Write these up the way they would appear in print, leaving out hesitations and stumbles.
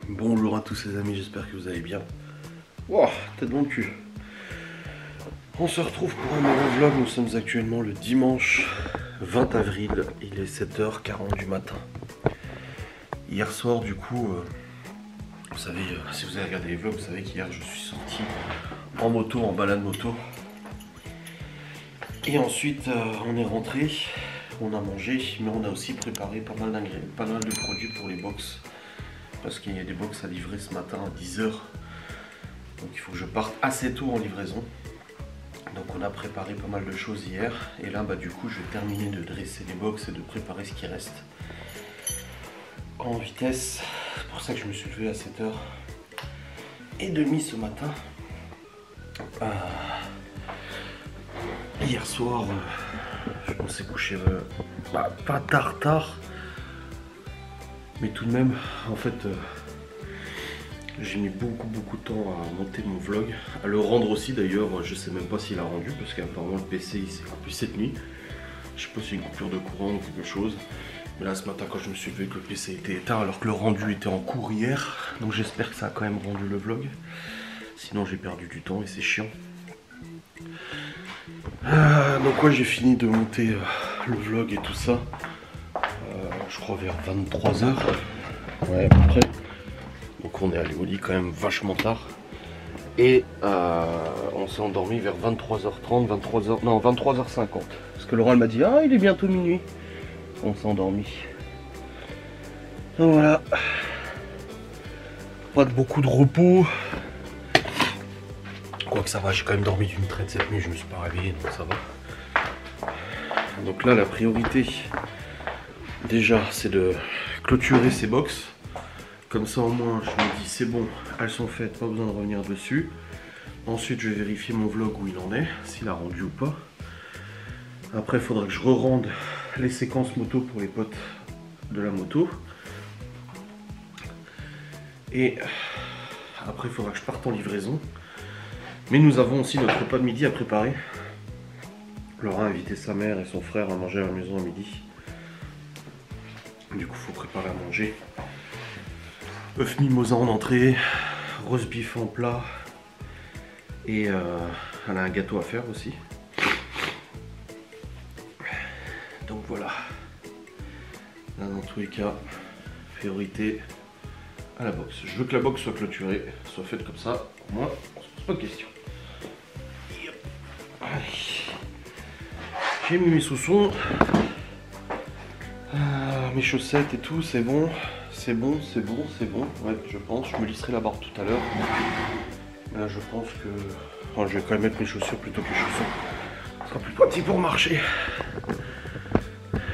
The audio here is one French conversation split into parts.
Bonjour à tous les amis, j'espère que vous allez bien. Wow, tête dans le cul. On se retrouve pour un nouveau vlog, nous sommes actuellement le dimanche 20 avril, il est 7h40 du matin. Hier soir du coup, vous savez, si vous avez regardé les vlogs, vous savez qu'hier je suis sorti en moto, en balade moto. Et ensuite on est rentré, on a mangé, mais on a aussi préparé pas mal de produits pour les box. Parce qu'il y a des box à livrer ce matin à 10h. Donc il faut que je parte assez tôt en livraison. Donc on a préparé pas mal de choses hier. Et là du coup je vais terminer de dresser les box et de préparer ce qui reste en vitesse. C'est pour ça que je me suis levé à 7h30 ce matin. Hier soir je me suis couché pas tard. Mais tout de même, en fait, j'ai mis beaucoup de temps à monter mon vlog, à le rendre aussi d'ailleurs. Je sais même pas s'il a rendu parce qu'apparemment le PC il s'est rappelé cette nuit. Je sais pas si c'est une coupure de courant ou quelque chose. Mais là ce matin quand je me suis levé que le PC était éteint alors que le rendu était en cours hier. Donc j'espère que ça a quand même rendu le vlog. Sinon j'ai perdu du temps et c'est chiant. Donc ouais, j'ai fini de monter le vlog et tout ça. Je crois vers 23h. Ouais, à peu près. Donc on est allé au lit quand même vachement tard. Et on s'est endormi vers 23h30, 23h50. Parce que Laurent m'a dit, ah il est bientôt minuit. On s'est endormi. Donc voilà. Pas beaucoup de repos. Quoique ça va, j'ai quand même dormi d'une traite cette nuit, je me suis pas réveillé, donc ça va. Donc là la priorité déjà c'est de clôturer ces box. Comme ça au moins je me dis c'est bon, elles sont faites, pas besoin de revenir dessus. Ensuite je vais vérifier mon vlog où il en est, s'il a rendu ou pas. Après il faudra que je re-rende les séquences moto pour les potes de la moto. Et après il faudra que je parte en livraison. Mais nous avons aussi notre repas de midi à préparer. Laura a invité sa mère et son frère à manger à la maison à midi. Du coup il faut préparer à manger. Œuf mimosa en entrée, roast beef en plat et elle a un gâteau à faire aussi. Donc voilà. Là dans tous les cas, priorité à la box. Je veux que la box soit clôturée, soit faite comme ça. Au moins, on se pose pas de questions. J'ai mis mes chaussons, mes chaussettes et tout, c'est bon. C'est bon. Ouais, je pense. Je me lisserai la barre tout à l'heure. Là, je pense que... Enfin, je vais quand même mettre mes chaussures plutôt que les chaussons. Ce sera plus pratique pour marcher.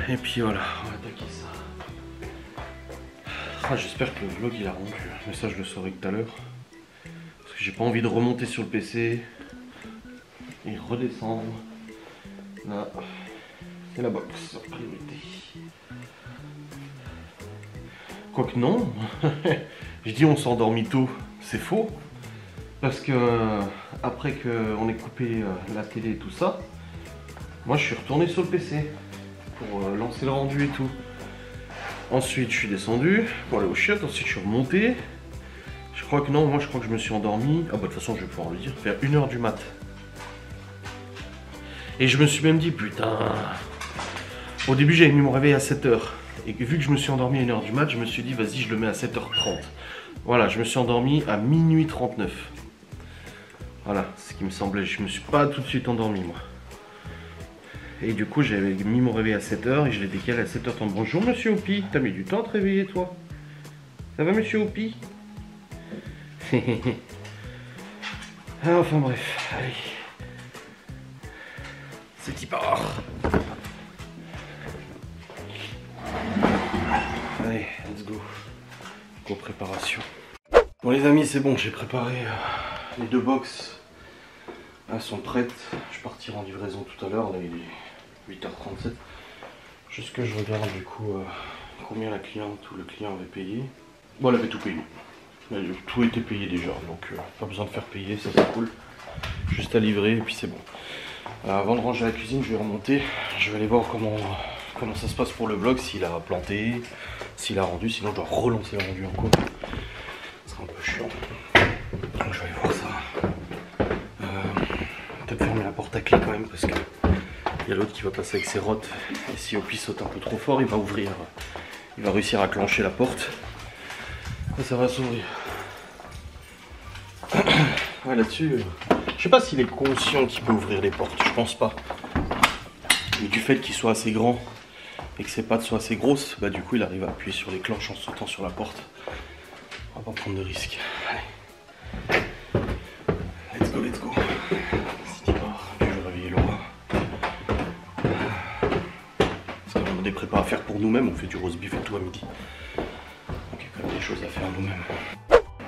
Et puis voilà, on va attaquer ça. J'espère que le vlog il a rendu. Mais ça, je le saurai tout à l'heure. Parce que j'ai pas envie de remonter sur le PC et redescendre. Là, c'est la box, priorité. Quoique non, je dis on s'est endormi tôt, c'est faux. Parce que après qu'on ait coupé la télé et tout ça, moi je suis retourné sur le PC pour lancer le rendu et tout. Ensuite je suis descendu pour aller aux chiottes, ensuite je suis remonté. Je crois que non, moi je crois que je me suis endormi. Ah bah de toute façon je vais pouvoir le dire, vers 1h du mat. Et je me suis même dit putain. Au début j'avais mis mon réveil à 7h. Et vu que je me suis endormi à 1h du mat, je me suis dit vas-y je le mets à 7h30. Voilà, je me suis endormi à minuit 39. Voilà, ce qui me semblait, je me suis pas tout de suite endormi moi. Et du coup j'avais mis mon réveil à 7h et je l'ai décalé à 7h30. Bonjour monsieur Oupi, t'as mis du temps à te réveiller toi? Ça va monsieur Oupi? Enfin bref, allez. C'est y part. Allez, let's go. Go préparation. Bon les amis, c'est bon, j'ai préparé les deux box. Elles sont prêtes. Je partirai en livraison tout à l'heure. Là il est 8h37. Juste que je regarde du coup combien la cliente ou le client avait payé. Bon, elle avait tout payé. Tout était payé déjà, donc pas besoin de faire payer, ça c'est cool. Juste à livrer et puis c'est bon. Avant de ranger la cuisine, je vais remonter. Je vais aller voir comment ça se passe pour le vlog, s'il a planté, s'il a rendu, sinon je dois relancer le rendu encore. pied quand même parce que il y a l'autre qui va passer avec ses rottes. Et si Opi saute un peu trop fort, il va ouvrir, il va réussir à clencher la porte. Et ça va s'ouvrir. Ouais, là-dessus, je sais pas s'il est conscient qu'il peut ouvrir les portes, je pense pas. Mais du fait qu'il soit assez grand et que ses pattes soient assez grosses, bah du coup il arrive à appuyer sur les clenches en sautant sur la porte. On va pas prendre de risques. Allez. Let's go, let's go. Si tu pars, je vais réveiller Laura. Parce qu'on a des prépas à faire pour nous-mêmes, on fait du roast beef et tout à midi. Donc il y a quand même des choses à faire nous-mêmes.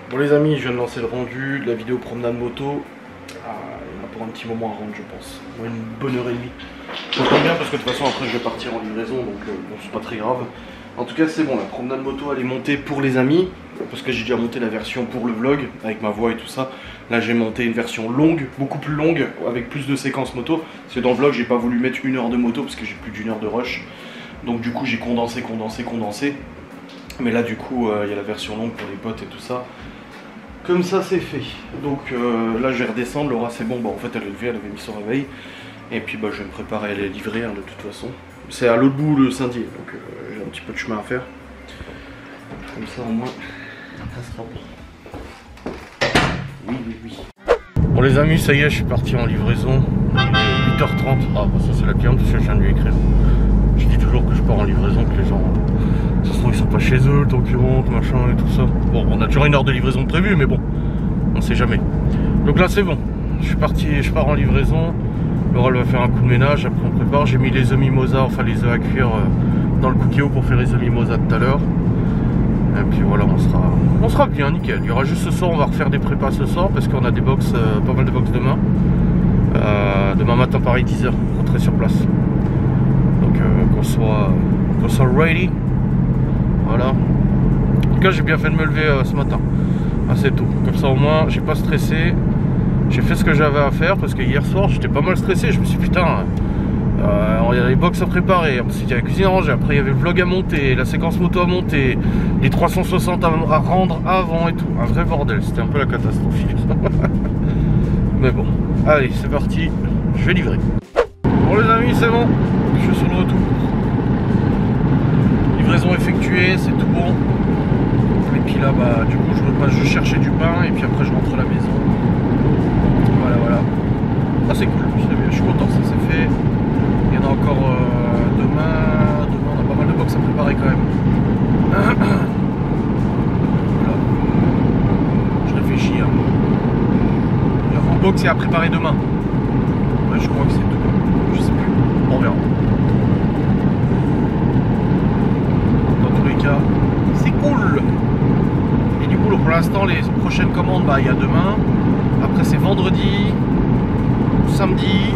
Bon les amis, je viens de lancer le rendu de la vidéo promenade moto. Il y en a pour un petit moment à rendre je pense. Une bonne heure et demie. J'entends bien parce que de toute façon après je vais partir en livraison donc bon, c'est pas très grave. En tout cas c'est bon, la promenade moto elle est montée pour les amis. Parce que j'ai déjà monté la version pour le vlog avec ma voix et tout ça. Là j'ai monté une version longue, beaucoup plus longue, avec plus de séquences moto. Parce que dans le vlog j'ai pas voulu mettre 1 heure de moto parce que j'ai plus d'1 heure de rush. Donc du coup j'ai condensé. Mais là du coup il y a la version longue pour les potes et tout ça. Comme ça c'est fait. Donc là je vais redescendre, Laura c'est bon, bah en fait elle est levée, elle avait mis son réveil. Et puis bah je vais me préparer à aller livrer hein, de toute façon. C'est à l'autre bout le Saint-Dié, donc j'ai un petit peu de chemin à faire. Comme ça au moins ça sera bon. Oui. Bon les amis, ça y est, je suis parti en livraison. Il est 8h30. Ah bah ça c'est la cliente parce que je viens de lui écrire. Je dis toujours que je pars en livraison, que les gens... Ça se trouve ils sont pas chez eux, le temps qu'ils rentrent, machin et tout ça. Bon, on a toujours une heure de livraison de prévue, mais bon, on sait jamais. Donc là c'est bon, je suis parti, je pars en livraison. Laura elle va faire un coup de ménage, après on prépare. J'ai mis les œufs mimosa, enfin les œufs à cuire dans le cookéo pour faire les œufs mimosa tout à l'heure. Et puis voilà, on sera bien, nickel. Il y aura juste ce soir, on va refaire des prépas ce soir parce qu'on a des box, pas mal de box demain. Demain matin pareil 10h, rentrer sur place. Donc qu'on soit ready. Voilà. En tout cas j'ai bien fait de me lever ce matin, assez tôt. Comme ça au moins j'ai pas stressé. J'ai fait ce que j'avais à faire parce que hier soir j'étais pas mal stressé. Je me suis dit putain, il y a les box à préparer, ensuite il y a la cuisine à ranger, après il y avait le vlog à monter, la séquence moto à monter, les 360 à rendre avant et tout. Un vrai bordel, c'était un peu la catastrophe. Mais bon, allez c'est parti, je vais livrer. Bon les amis c'est bon, je suis sur le retour. Livraison effectuée, c'est tout bon. Et puis là bah du coup je repasse, je cherchais du pain et puis après je rentre à la maison. Voilà. Ah c'est cool, je suis content, ça c'est fait. Il y en a encore demain on a pas mal de box à préparer quand même. Voilà. Je réfléchis. Hein. Il y a un box à préparer demain. Ouais, je crois que c'est tout. Je sais plus. On verra. Dans tous les cas, c'est cool. Et du coup, pour l'instant, les prochaines commandes, bah, il y a demain. Après, c'est vendredi, samedi.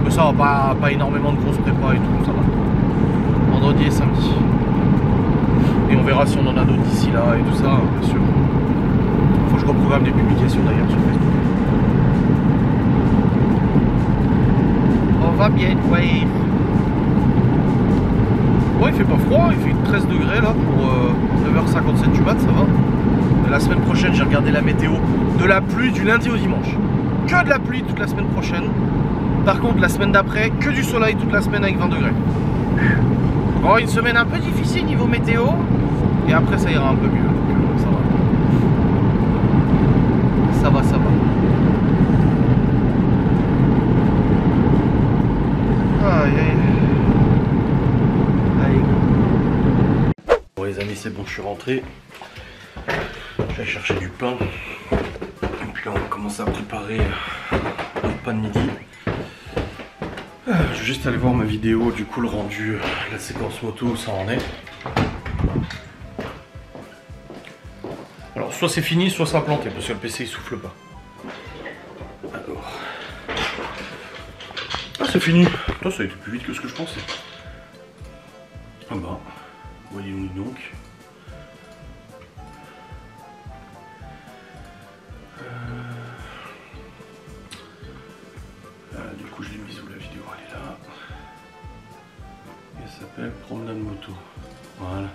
Mais ça va pas énormément de grosses prépas et tout, ça va. Vendredi et samedi. Et on verra si on en a d'autres d'ici là et tout ça, bien sûr. Faut que je reprogramme des publications d'ailleurs sur Facebook. On va bien, ouais. Ouais, il fait pas froid, il fait 13 degrés là pour 9h57 du mat, ça va. Et la semaine prochaine, j'ai regardé la météo de la pluie du lundi au dimanche. Que de la pluie toute la semaine prochaine. Par contre, la semaine d'après, que du soleil toute la semaine avec 20 degrés. Bon, une semaine un peu difficile niveau météo. Et après, ça ira un peu mieux. Donc, ça va. Ça va. Aïe. Bon les amis, c'est bon, je suis rentré. Je vais chercher du pain. Et puis là, on va commencer à préparer notre pain de midi. Je vais juste aller voir ma vidéo, du coup le rendu, la séquence moto, où ça en est. Alors soit c'est fini, soit ça a planté, parce que le PC il souffle pas. Alors... Ah c'est fini. Ça a été plus vite que ce que je pensais. Ah bah, voyez-nous donc. Du coup je l'ai mise où la vidéo, elle est là. Elle s'appelle Promenade moto. Voilà.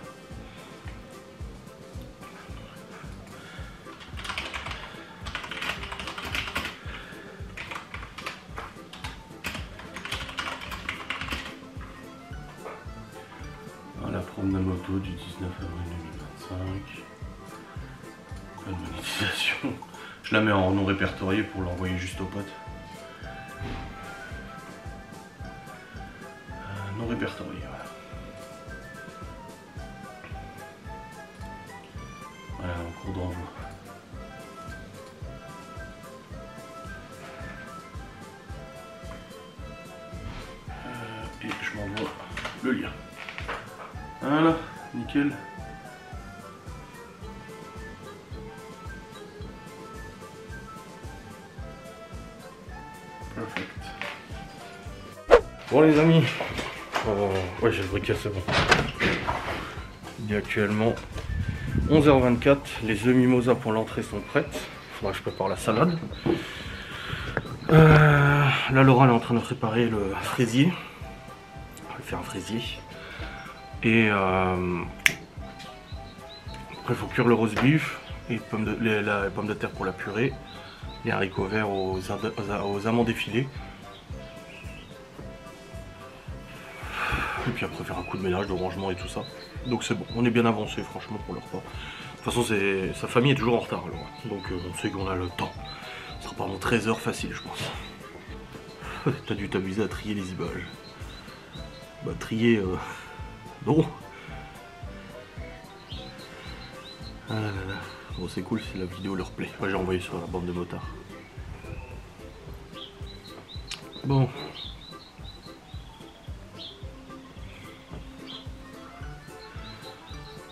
Namamoto du 19 avril 2025. Pas de monétisation. Je la mets en non répertorié pour l'envoyer juste aux potes. Non répertorié, voilà. Voilà, en cours d'envoi. Et je m'envoie le lien. Voilà, nickel. Perfect. Bon les amis, ouais j'ai le briquet, c'est bon. Il est actuellement 11h24, les œufs mimosa pour l'entrée sont prêtes. Il faudra que je prépare la salade. Là Laura elle est en train de préparer le fraisier. On va faire un fraisier. Et après il faut cuire le roast beef et la pomme de terre pour la purée. Les haricots verts aux amandes effilées. Et puis après faire un coup de ménage, de rangement et tout ça. Donc c'est bon, on est bien avancé franchement pour le repas. De toute façon sa famille est toujours en retard alors. Donc on sait qu'on a le temps. Ce sera pas en 13 heures facile je pense. T'as dû t'amuser à trier les images. Bah trier non. Ah là là. Bon c'est cool si la vidéo leur plaît. Moi j'ai envoyé sur la bande de motards. Bon.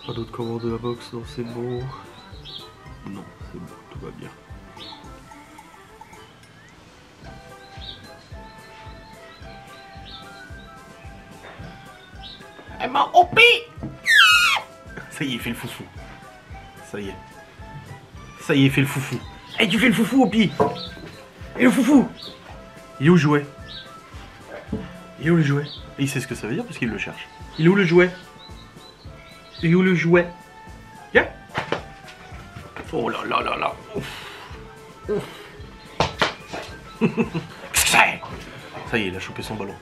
Pas d'autres commandes de la box, non c'est bon. Non c'est bon, tout va bien. Elle m'a opé. Ça y est, il fait le foufou. Ça y est. Ça y est, il fait le foufou. Eh, tu fais le foufou, Opi. Et le foufou. Il est où le jouet? Il est où le jouet? Et il sait ce que ça veut dire parce qu'il le cherche. Il est où le jouet? Il est où le jouet? Viens. Oh là là là là. Ouf. Ouf. Qu'est-ce que c'est? Ça y est, il a chopé son ballon.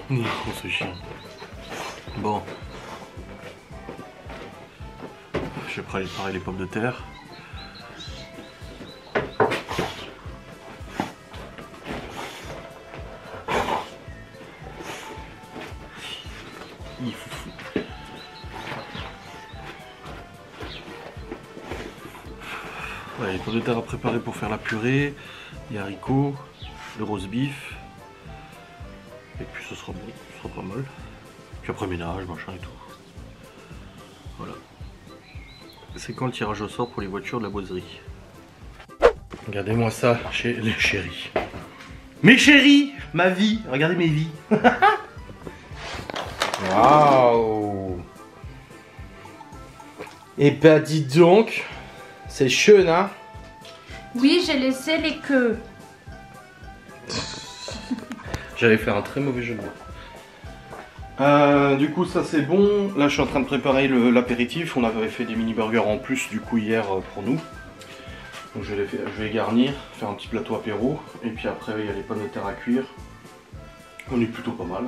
Il est trop ce chien. Bon. Je vais préparer les pommes de terre. Il est foufou. Ouais, les pommes de terre à préparer pour faire la purée, les haricots, le roast beef. Et puis ce sera bon, ce sera pas mal. Puis après ménage, machin et tout. Voilà. C'est quand le tirage au sort pour les voitures de la boiserie? Regardez-moi ça chez les chéris. Mes chéris, ma vie, regardez mes vies. Waouh. Et bah dis donc, c'est chaud, hein? Oui, j'ai laissé les queues. J'allais faire un très mauvais jeu de mots. Du coup ça c'est bon. Là je suis en train de préparer l'apéritif. On avait fait des mini burgers en plus du coup hier pour nous. Donc je vais garnir, faire un petit plateau apéro. Et puis après il y a les pommes de terre à cuire. On est plutôt pas mal.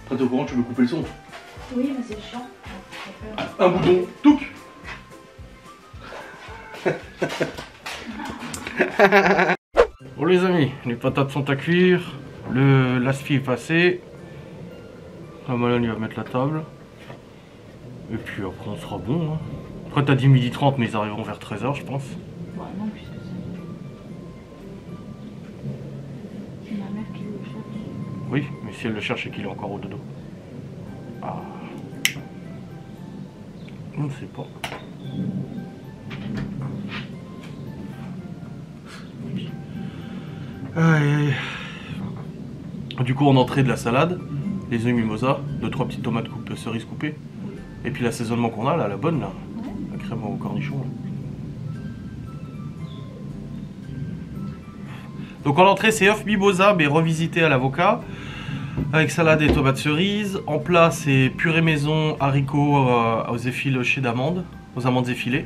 Après t'es au courant, tu veux couper le son? Oui, mais c'est chiant. Un bouton, touc. Bon les amis, les patates sont à cuire, l'aspi est passé. La Malone il va mettre la table. Et puis après on sera bon. Hein. Après t'as dit 12h30 mais ils arriveront vers 13h je pense. Ouais, non, puisque c'est ma mère qui le cherche. Oui, mais si elle le cherche et qu'il est encore au dodo. Ah. On ne sait pas. Aïe, aïe. Du coup en entrée de la salade, les œufs mimosa, 2-3 petites tomates cerises coupées. Et puis l'assaisonnement qu'on a là, la bonne là, la crème au cornichon. Là. Donc en entrée c'est œuf mimosa mais revisité à l'avocat. Avec salade et tomates cerises. En plat c'est purée maison, haricots aux effilochés d'amandes, aux amandes effilées.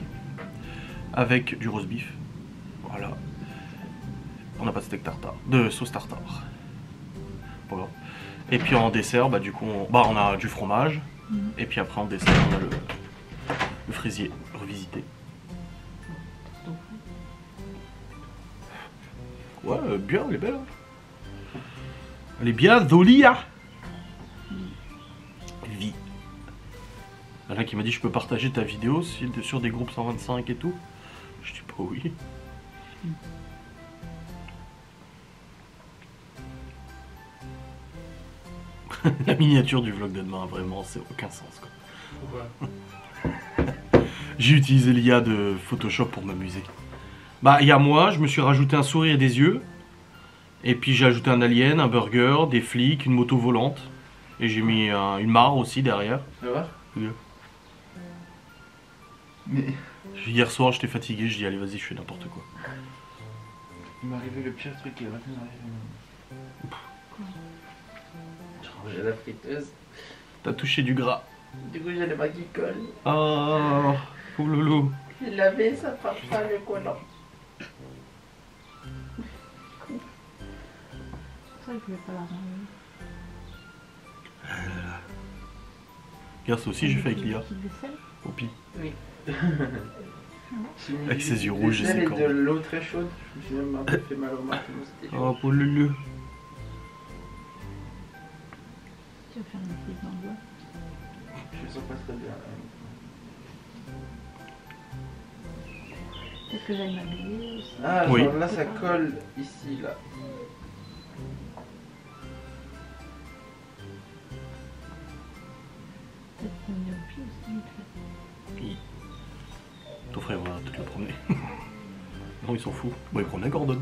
Avec du roast beef. Voilà. On n'a pas de steak tartare, de sauce tartare. Voilà. Et puis en dessert, bah du coup, on a du fromage. Et puis après en dessert, on a le fraisier revisité. Ouais, bien, elle est belle. Hein. Elle est bien jolie. Hein. Vie. Il y en a qui m'a dit je peux partager ta vidéo sur des groupes 125 et tout. Je dis pas oui. La miniature du vlog de demain, vraiment, c'est aucun sens quoi. Pourquoi? J'ai utilisé l'IA de Photoshop pour m'amuser. Bah, il y a moi, je me suis rajouté un sourire et des yeux. Et puis j'ai ajouté un alien, un burger, des flics, une moto volante. Et j'ai mis une mare aussi derrière. Tu vas voir? Oui. Mais... Hier soir, j'étais fatigué, je dis allez, vas-y, je fais n'importe quoi. Il m'est arrivé le pire truc qui est vraiment arrivé. J'ai la friteuse. T'as touché du gras. Du coup, j'ai les mains qui collent. Oh, pauvre loulou. J'ai lavé, ça part pas le collant. C'est ça que je voulais pas la manger. Regarde, ça aussi, j'ai fait avec l'IA. Au pire. Oui. Avec ses yeux rouges et ses cornes. de l'eau très chaude. Je me suis même un peu fait mal au marteau. Oh, pauvre loulou. Tu vas faire une prise dans le bois. Je sens pas très bien. Peut-être que j'aille m'habiller aussi. Ah, Oui. genre là ça colle ici, là. Peut-être promener au pied aussi. Puis, ton frère va peut-être le promener. Non, il s'en fout. Bon, il promenait Gordon.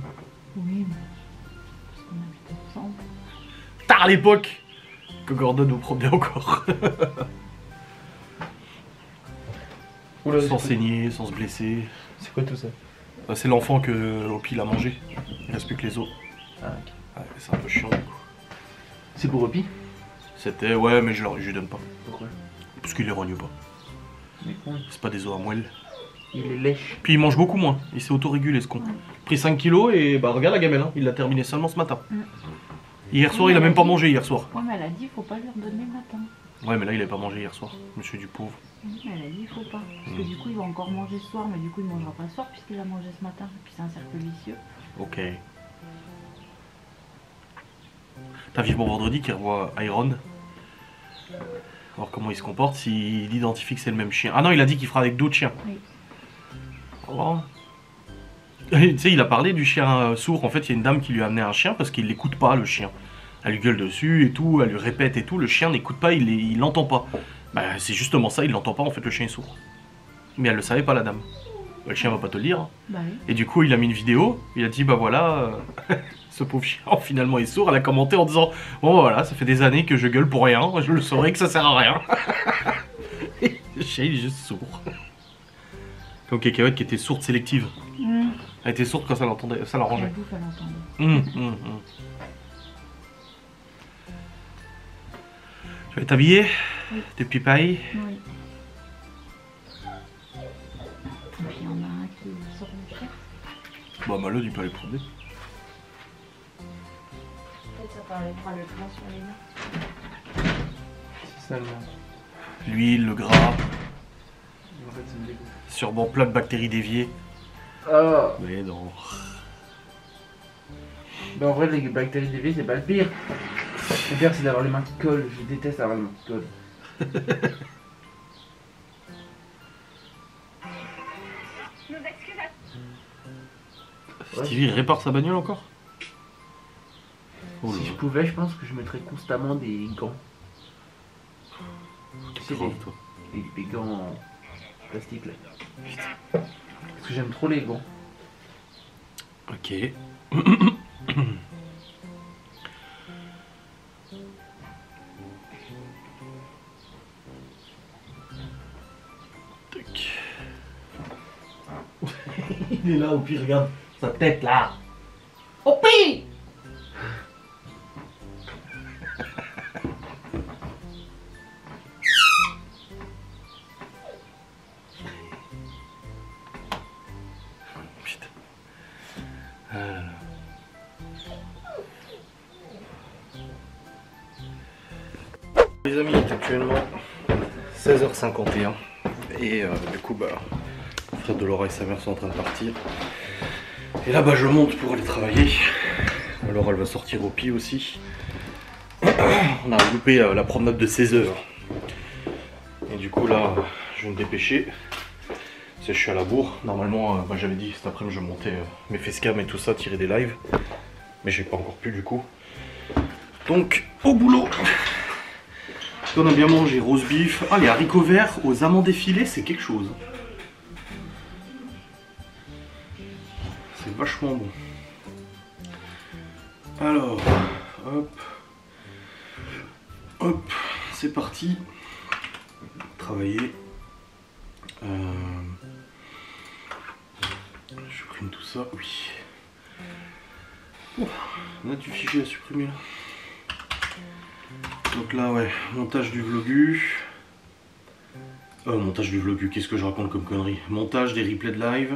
Oui, mais parce qu'on habite ensemble. Tard à l'époque que Gordon nous promenait encore. Oula, Sans saigner, sans se blesser. c'est quoi tout ça? C'est l'enfant que Hopi l'a mangé. Il reste plus que les os. Ah, ok. Ouais, c'est un peu chiant du coup. C'est pour Hopi? C'était, ouais, mais je lui donne pas. Pourquoi? Parce qu'il les rogne pas. Mais con. C'est pas des os à moelle. Il est lèche. Puis il mange beaucoup moins. Il s'est autorégulé ce con. Pris 5 kilos et bah regarde la gamelle, hein. Il l'a terminé seulement ce matin. Hier soir, il a même pas mangé hier soir. Ouais, mais elle a dit faut pas lui redonner le matin. Ouais, mais là, il a pas mangé hier soir. Monsieur du pauvre. Oui, mais elle a dit faut pas. Parce que du coup, il va encore manger ce soir, mais du coup, il mangera pas ce soir puisqu'il a mangé ce matin. Et puis c'est un cercle vicieux. Ok. T'as vivement vendredi qui revoit Iron. Alors comment il se comporte, s'il identifie que c'est le même chien. Ah non, il a dit qu'il fera avec d'autres chiens. Oui. Oh. Tu sais, il a parlé du chien sourd. En fait, il y a une dame qui lui a amené un chien parce qu'il l'écoute pas, le chien. Elle lui gueule dessus et tout, elle lui répète et tout. Le chien n'écoute pas, il l'entend pas. Bah, c'est justement ça, il l'entend pas. En fait, le chien est sourd. Mais elle le savait pas, la dame. Le chien va pas te le dire. Hein. Bah oui. Et du coup, il a mis une vidéo. Il a dit, bah voilà, ce pauvre chien finalement est sourd. Elle a commenté en disant, bon bah, voilà, ça fait des années que je gueule pour rien. Je le saurais que ça sert à rien. Et le chien, il est juste sourd. Comme Cacahuète qui était sourde sélective. Elle était sourde quand ça l'entendait, ça La l'arrangeait. bouffe, elle entendait. Tu vas t'habiller Oui. Tes petits pailles. Oui. Et puis il y en a un qui sort du chien. Bah Malode, il peut aller promener. Peut-être ça permettra le gras sur les mains. C'est ça le nom. L'huile, le gras, En fait, c'est une dégoût. sûrement plein de bactéries déviées. Ah. Mais non. Bah en vrai, les bactéries déviées, c'est pas le pire. Le pire, c'est d'avoir les mains qui collent. Je déteste avoir les mains qui collent. Stevie, il répare sa bagnole encore. Oh là Si je là, pouvais, je pense que je mettrais constamment des gants. t'es grave, toi. Des gants en plastique là. Parce que j'aime trop les gants. Ok. Il est là, au pire, regarde sa tête là. Au pire. Putain. Ah là là. Les amis, il est actuellement 16h51 et du coup bah Fred de Laura et sa mère sont en train de partir et là bah je monte pour aller travailler. Laura elle va sortir au pied aussi. On a loupé la promenade de 16h et du coup là je vais me dépêcher. Je suis à la bourre, normalement bah, j'avais dit cet après-midi je montais mes facecam et tout ça, tirer des lives, mais j'ai pas encore pu du coup. Donc au boulot. On a bien mangé rose beef. Ah, les haricots verts aux amandes effilées, c'est quelque chose. C'est vachement bon. Alors, hop. Hop, c'est parti. Travailler. Je supprime tout ça, oui. Oh, on a du fichier à supprimer là. Donc là, ouais, montage du vlogu. Montage du vlogu, qu'est-ce que je raconte comme connerie? Montage des replays de live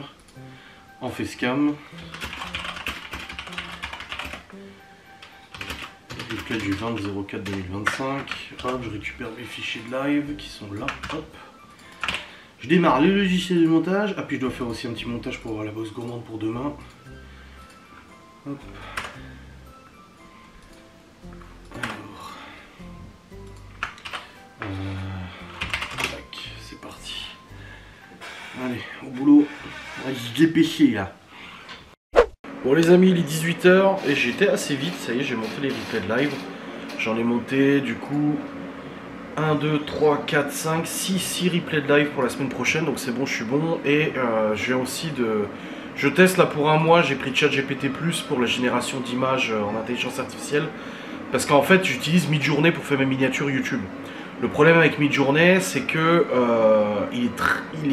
en facecam. Replay du 20/04/2025. Hop, je récupère mes fichiers de live qui sont là. Hop. Je démarre le logiciel de montage. Ah, puis je dois faire aussi un petit montage pour avoir la box gourmande pour demain. Hop. C'est parti. Allez, au boulot. On va se dépêcher là. Bon les amis, il est 18h et j'étais assez vite. Ça y est, j'ai monté les replays de live. J'en ai monté du coup 1, 2, 3, 4, 5, 6 replays de live pour la semaine prochaine. Donc c'est bon, je suis bon. Et je viens aussi de... Je teste là pour un mois. J'ai pris ChatGPT+ pour la génération d'images en intelligence artificielle. Parce qu'en fait, j'utilise Midjourney pour faire mes miniatures YouTube. Le problème avec Midjourney, c'est que il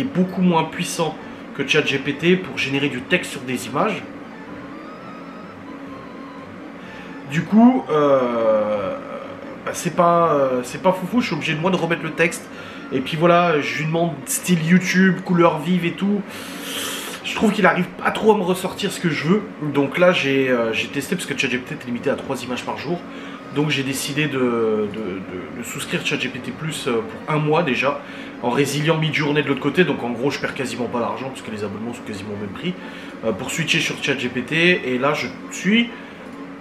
est beaucoup moins puissant que ChatGPT pour générer du texte sur des images. Du coup, c'est pas foufou, je suis obligé de moi de remettre le texte. Et puis voilà, je lui demande style YouTube, couleur vive et tout. Je trouve qu'il arrive pas trop à me ressortir ce que je veux. Donc là, j'ai testé parce que ChatGPT est limité à 3 images par jour. Donc j'ai décidé de souscrire ChatGPT+ pour un mois déjà, en résiliant Midjourney de l'autre côté, donc en gros je perds quasiment pas d'argent, parce que les abonnements sont quasiment au même prix, pour switcher sur ChatGPT, et là je suis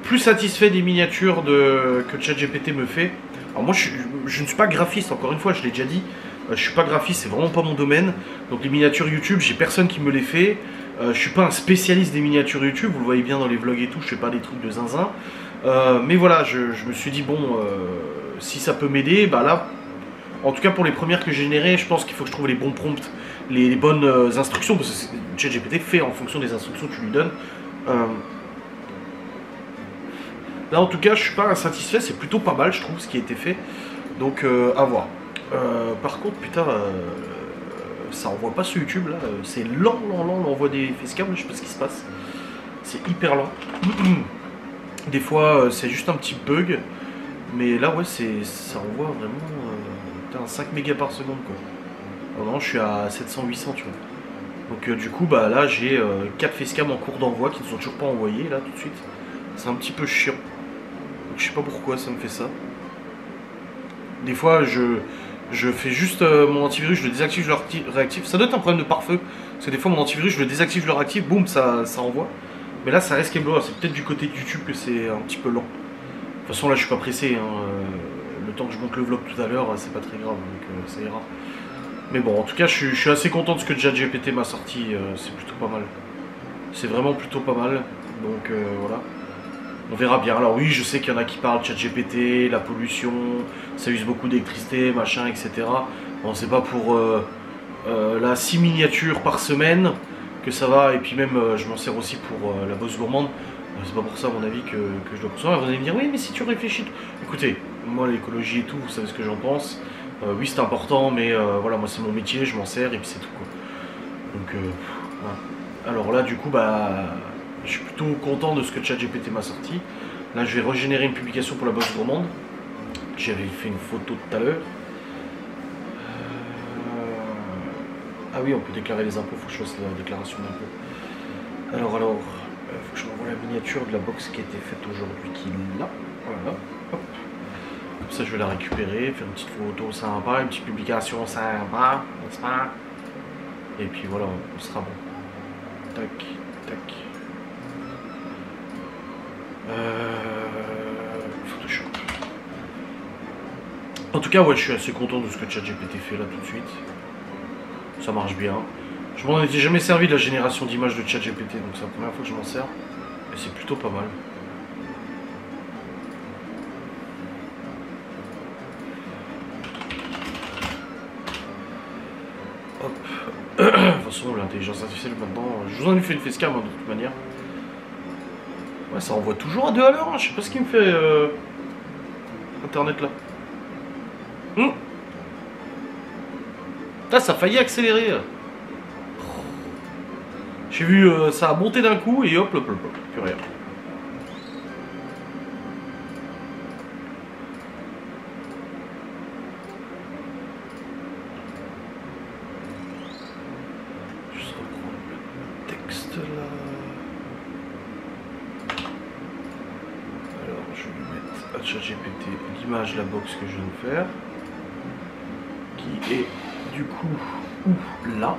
plus satisfait des miniatures que ChatGPT me fait. Alors moi je ne suis pas graphiste, encore une fois, je l'ai déjà dit, je suis pas graphiste, c'est vraiment pas mon domaine, donc les miniatures YouTube, j'ai personne qui me les fait, je suis pas un spécialiste des miniatures YouTube, vous le voyez bien dans les vlogs et tout, je fais pas des trucs de zinzin. Mais voilà, je me suis dit, bon, si ça peut m'aider, bah là, en tout cas pour les premières que j'ai générées, je pense qu'il faut que je trouve les bons prompts, les bonnes instructions, parce que ChatGPT fait en fonction des instructions que tu lui donnes. Là, en tout cas, je suis pas insatisfait, c'est plutôt pas mal, je trouve, ce qui a été fait. Donc, à voir. Par contre, putain, ça envoie pas sur YouTube, là, c'est lent, l'envoi des facecam, je sais pas ce qui se passe. C'est hyper lent. Des fois c'est juste un petit bug, mais là ouais ça envoie vraiment 5 mégas par seconde quoi. Alors non, je suis à 700-800 tu vois. Donc du coup bah là j'ai 4 facecam en cours d'envoi qui ne sont toujours pas envoyés là tout de suite. C'est un petit peu chiant. Donc je sais pas pourquoi ça me fait ça. Des fois je fais juste mon antivirus, je le désactive, je le réactive. Ça doit être un problème de pare-feu. Parce que des fois mon antivirus je le désactive, je le réactive, boum ça envoie. Mais là ça reste câble, c'est peut-être du côté de YouTube que c'est un petit peu lent. De toute façon là je suis pas pressé, hein. Le temps que je monte le vlog tout à l'heure c'est pas très grave, donc ça ira. Mais bon en tout cas je suis assez content de ce que ChatGPT m'a sorti, c'est plutôt pas mal. C'est vraiment plutôt pas mal, donc voilà. On verra bien. Alors oui je sais qu'il y en a qui parlent ChatGPT, la pollution, ça use beaucoup d'électricité, machin, etc. Bon c'est pas pour la 6 miniatures par semaine que ça va, et puis même je m'en sers aussi pour la bosse gourmande, c'est pas pour ça à mon avis que je dois consommer. Vous allez me dire oui mais si tu réfléchis, écoutez, moi l'écologie et tout, vous savez ce que j'en pense, oui c'est important mais voilà moi c'est mon métier, je m'en sers et puis c'est tout quoi. Donc voilà. Alors là, du coup, bah, je suis plutôt content de ce que ChatGPT m'a sorti. Là, je vais régénérer une publication pour la box gourmande. J'avais fait une photo tout à l'heure. Ah oui, on peut déclarer les impôts, faut que je fasse la déclaration d'impôts. Alors, faut que je m'envoie la miniature de la box qui a été faite aujourd'hui, qui est là. Voilà, hop. Comme ça, je vais la récupérer, faire une petite photo sympa, une petite publication sympa, n'est-ce pas? Et puis voilà, on sera bon. Tac, tac. Photoshop. En tout cas, ouais, je suis assez content de ce que ChatGPT fait là tout de suite. Ça marche bien. Je m'en étais jamais servi de la génération d'images de ChatGPT, donc c'est la première fois que je m'en sers. Et c'est plutôt pas mal. Hop. De toute façon, l'intelligence artificielle maintenant, je vous en ai fait une facecam de toute manière. Ouais, ça envoie toujours à 2 à l'heure, hein. Je sais pas ce qui me fait Internet là. Là, ça a failli accélérer. J'ai vu, ça a monté d'un coup et hop, hop, hop, hop, plus rien. Juste reprendre le texte là. Alors, je vais mettre à ChatGPT l'image de la box que je viens de faire. Qui est du coup là.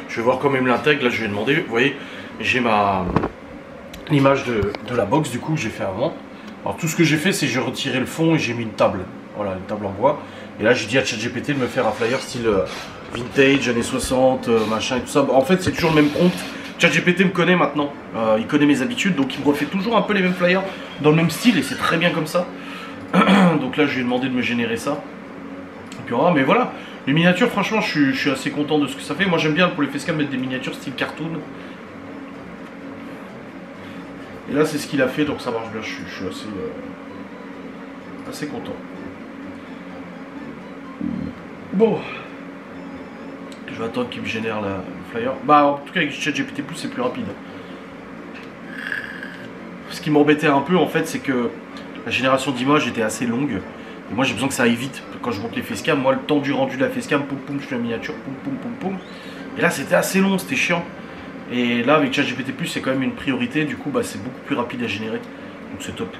Je vais voir comment il me l'intègre. Là, je vais demander. Vous voyez, j'ai l'image de la box du coup que j'ai fait avant. Alors, tout ce que j'ai fait, c'est que j'ai retiré le fond et j'ai mis une table. Voilà, une table en bois. Et là, j'ai dit à ChatGPT de me faire un flyer style vintage, années 60, machin et tout ça. En fait, c'est toujours le même prompt. ChatGPT me connaît maintenant. Il connaît mes habitudes, donc il me refait toujours un peu les mêmes flyers dans le même style et c'est très bien comme ça. Donc là, je lui ai demandé de me générer ça. Et puis on verra, mais voilà. Les miniatures, franchement, je suis assez content de ce que ça fait. Moi, j'aime bien pour les facecam mettre des miniatures style cartoon. Et là, c'est ce qu'il a fait, donc ça marche bien. Je suis assez content. Bon. Je vais attendre qu'il me génère le flyer. Bah, en tout cas, avec ChatGPT+, c'est plus rapide. Ce qui m'embêtait un peu, en fait, c'est que la génération d'images était assez longue. Et moi j'ai besoin que ça aille vite. Quand je monte les facecam, moi le temps du rendu de la facecam, poum poum, je fais la miniature, poum poum poum poum. Et là c'était assez long, c'était chiant. Et là avec ChatGPT+, c'est quand même une priorité, du coup bah, c'est beaucoup plus rapide à générer. Donc c'est top.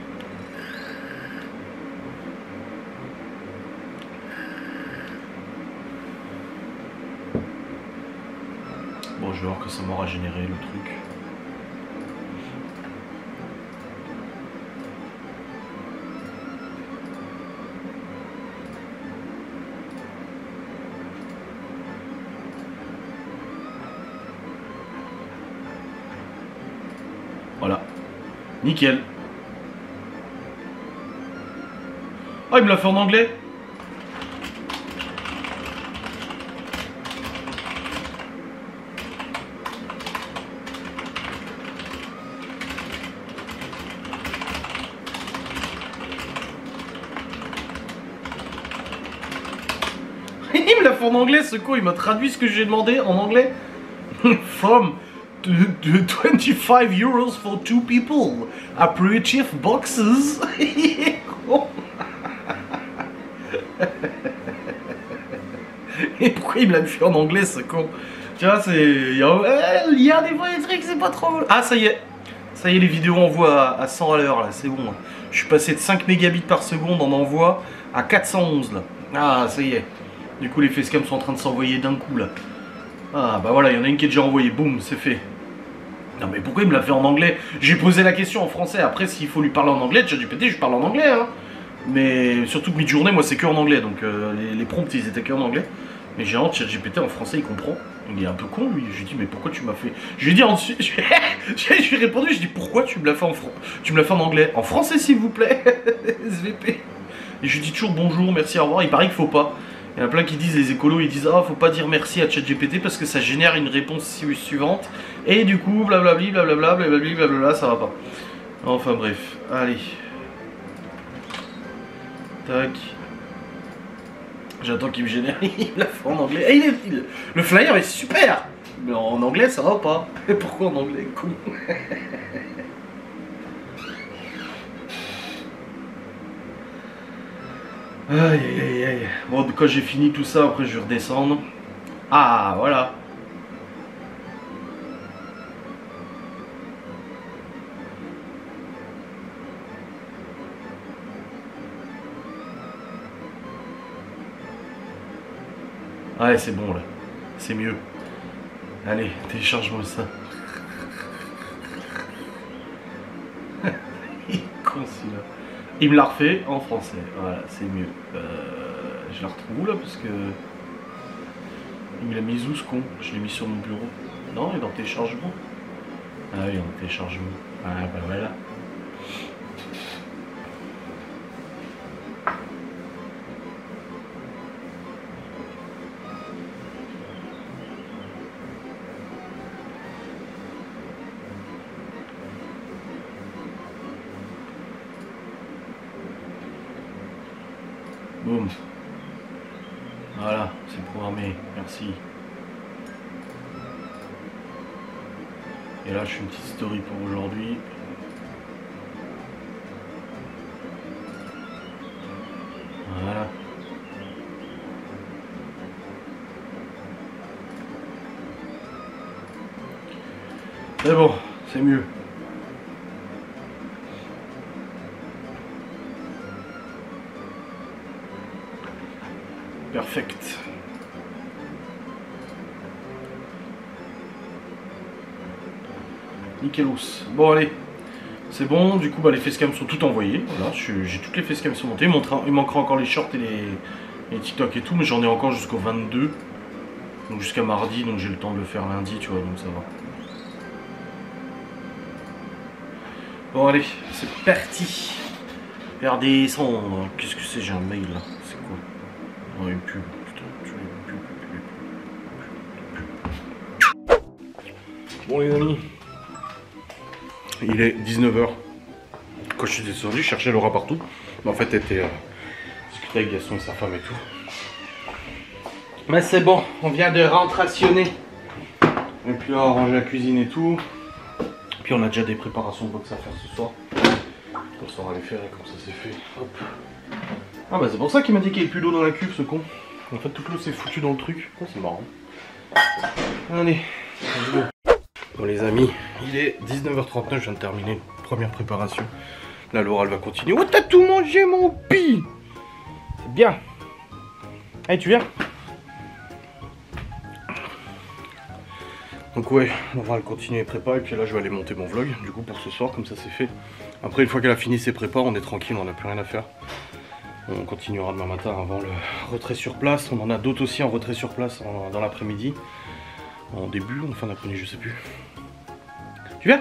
Bon, je vais voir que ça m'aura généré le truc. Voilà. Nickel. Oh, il me l'a fait en anglais. Il me l'a fait en anglais, ce con, il m'a traduit ce que j'ai demandé en anglais. From 25 euros for 2 people. Aperitif boxes. Et pourquoi il me l'a fait en anglais, ce con? Tu vois, c'est... Il y a des fois des trucs, c'est pas trop... Ah, ça y est. Ça y est, les vidéos envoient à 100 à l'heure, là, c'est bon. Je suis passé de 5 mégabits par seconde en envoi à 411, là. Ah, ça y est. Du coup, les facecams sont en train de s'envoyer d'un coup, là. Ah bah voilà, il y en a une qui est déjà envoyée, boum, c'est fait. Non mais pourquoi il me l'a fait en anglais? J'ai posé la question en français, après s'il faut lui parler en anglais, ChatGPT, je parle en anglais hein. Mais surtout que mi-journée, moi c'est que en anglais, donc les prompts ils étaient que en anglais. Mais j'ai honte, ChatGPT en français il comprend. Il est un peu con lui, je lui dis mais pourquoi tu m'as fait... Je lui ai dit ensuite, je lui ai répondu, je dis pourquoi tu me l'as fait en anglais? En français s'il vous plaît, SVP. Et je lui dis toujours bonjour, merci, au revoir, il paraît qu'il faut pas. Il y en a plein qui disent, les écolos, ils disent ah faut pas dire merci à ChatGPT parce que ça génère une réponse suivante. Et du coup, blablabli, blablabla, blablabli, blablabla, ça va pas. Enfin bref, allez. Tac. J'attends qu'il me génère, il l'a fait en anglais. Et le flyer est super. Mais en anglais ça va pas. Et pourquoi en anglais, con? Aïe aïe aïe. Bon, quand j'ai fini tout ça, après je vais redescendre. Ah, voilà. Ouais, c'est bon là. C'est mieux. Allez, télécharge-moi ça. Il est con celui-là. Il me l'a refait en français. Voilà, c'est mieux. Je la retrouve où là parce que... Il me l'a mis où ce con? Je l'ai mis sur mon bureau. Non, il est dans téléchargement. Ah oui, en téléchargement. Ah bah voilà. Boum. Voilà, c'est programmé. Merci. Et là, je fais une petite story pour aujourd'hui. Voilà. C'est bon, c'est mieux. Perfect. Nickelos. Bon allez, c'est bon, du coup bah, les facecams sont toutes envoyées. Voilà, j'ai toutes les facecams sont montées. Il manquera encore les shorts et les TikTok et tout, mais j'en ai encore jusqu'au 22. Donc jusqu'à mardi, donc j'ai le temps de le faire lundi, tu vois, donc ça va. Bon allez, c'est parti. Regardez, qu'est-ce que c'est? J'ai un mail là, c'est quoi? Oh, une pub, putain, tu vois, une pub. Bon les amis, il est 19 h. Quand je suis descendu, je cherchais Laura partout. Mais en fait, elle était discuter avec Gaston et sa femme et tout. Mais c'est bon, on vient de rentrationner. Et puis là, on range la cuisine et tout. Puis on a déjà des préparations de box à faire ce soir. On saura les faire et comme ça c'est fait. Hop. Ah bah c'est pour ça qu'il m'a dit qu'il n'y avait plus d'eau dans la cuve ce con. En fait toute l'eau s'est foutue dans le truc. Oh, c'est marrant. Allez, let's go. Bon les amis, il est 19 h 39, je viens de terminer une première préparation. Là Laura elle va continuer. Oh t'as tout mangé mon pi. C'est bien. Allez tu viens. Donc ouais, Laura elle continue les prépas et puis là je vais aller monter mon vlog du coup pour ce soir, comme ça c'est fait. Après une fois qu'elle a fini ses prépas, on est tranquille, on n'a plus rien à faire. On continuera demain matin avant le retrait sur place. On en a d'autres aussi en retrait sur place dans l'après-midi. En début ou en fin d'après-midi, je sais plus. Tu viens?